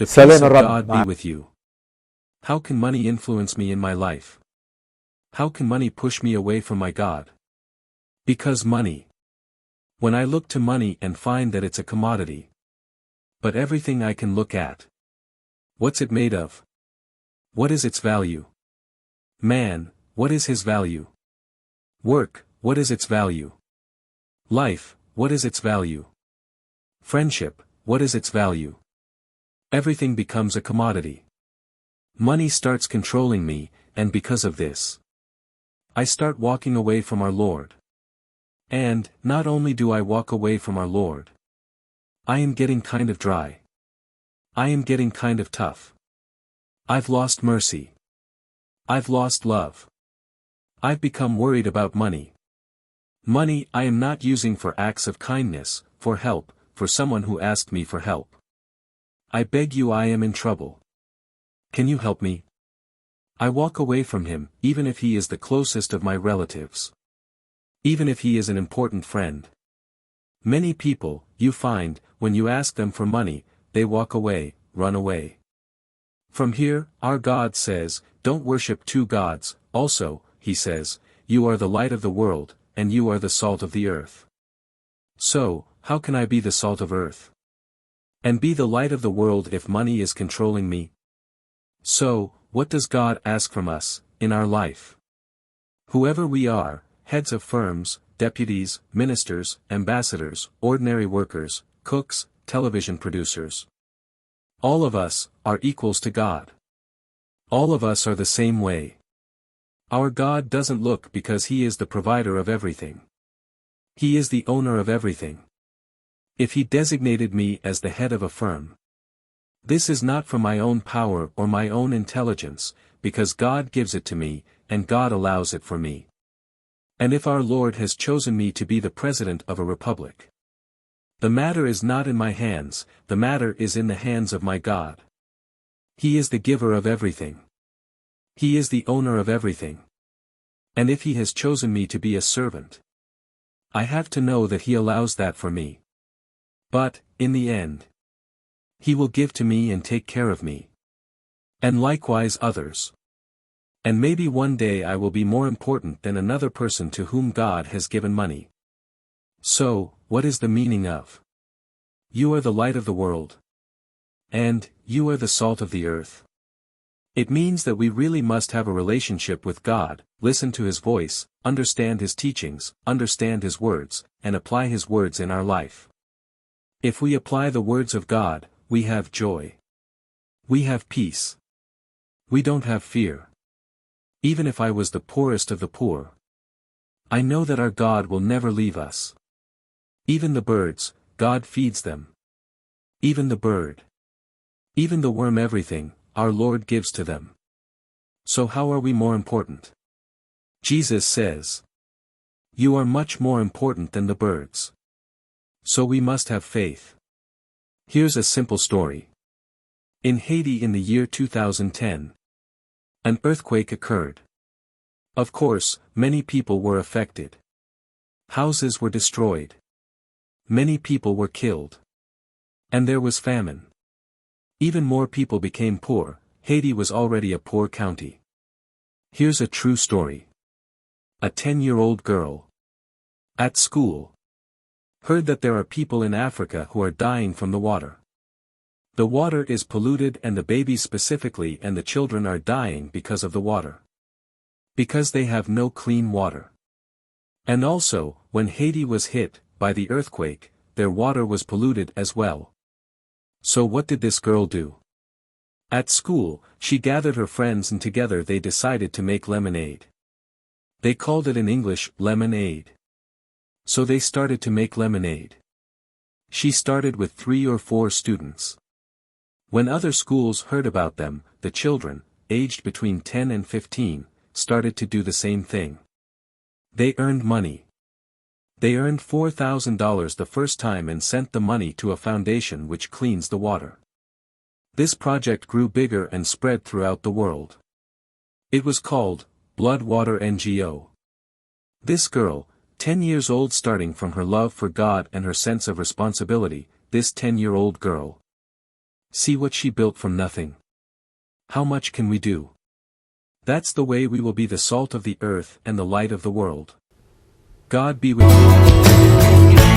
The سلام peace of الرب God be with you. How can money influence me in my life? How can money push me away from my God? Because money. When I look to money and find that it's a commodity. But everything I can look at. What's it made of? What is its value? Man, what is his value? Work, what is its value? Life, what is its value? Friendship, what is its value? Everything becomes a commodity. Money starts controlling me, and because of this, I start walking away from our Lord. And, not only do I walk away from our Lord, I am getting kind of dry. I am getting kind of tough. I've lost mercy. I've lost love. I've become worried about money. Money I am not using for acts of kindness, for help, for someone who asked me for help. I beg you, I am in trouble. Can you help me? I walk away from him, even if he is the closest of my relatives. Even if he is an important friend. Many people, you find, when you ask them for money, they walk away, run away. From here, our God says, don't worship two gods. Also, he says, you are the light of the world, and you are the salt of the earth. So, how can I be the salt of earth? And be the light of the world if money is controlling me? So, what does God ask from us, in our life? Whoever we are, heads of firms, deputies, ministers, ambassadors, ordinary workers, cooks, television producers. All of us, are equals to God. All of us are the same way. Our God doesn't look because he is the provider of everything. He is the owner of everything. If he designated me as the head of a firm, this is not from my own power or my own intelligence, because God gives it to me, and God allows it for me. And if our Lord has chosen me to be the president of a republic, the matter is not in my hands, the matter is in the hands of my God. He is the giver of everything. He is the owner of everything. And if he has chosen me to be a servant, I have to know that he allows that for me. But, in the end, he will give to me and take care of me. And likewise others. And maybe one day I will be more important than another person to whom God has given money. So, what is the meaning of? You are the light of the world. And, you are the salt of the earth. It means that we really must have a relationship with God, listen to his voice, understand his teachings, understand his words, and apply his words in our life. If we apply the words of God, we have joy. We have peace. We don't have fear. Even if I was the poorest of the poor, I know that our God will never leave us. Even the birds, God feeds them. Even the bird. Even the worm, everything, our Lord gives to them. So how are we more important? Jesus says, you are much more important than the birds. So we must have faith. Here's a simple story. In Haiti in the year 2010, an earthquake occurred. Of course, many people were affected. Houses were destroyed. Many people were killed. And there was famine. Even more people became poor. Haiti was already a poor county. Here's a true story. A 10-year-old girl, at school, heard that there are people in Africa who are dying from the water. The water is polluted and the babies specifically and the children are dying because of the water. Because they have no clean water. And also, when Haiti was hit by the earthquake, their water was polluted as well. So what did this girl do? At school, she gathered her friends and together they decided to make lemonade. They called it in English, lemonade. So they started to make lemonade. She started with 3 or 4 students. When other schools heard about them, the children, aged between 10 and 15, started to do the same thing. They earned money. They earned $4,000 the first time and sent the money to a foundation which cleans the water. This project grew bigger and spread throughout the world. It was called Blood Water NGO. This girl, 10 years old, starting from her love for God and her sense of responsibility, this 10-year-old girl See what she built from nothing. How much can we do? That's the way we will be the salt of the earth and the light of the world. God be with you.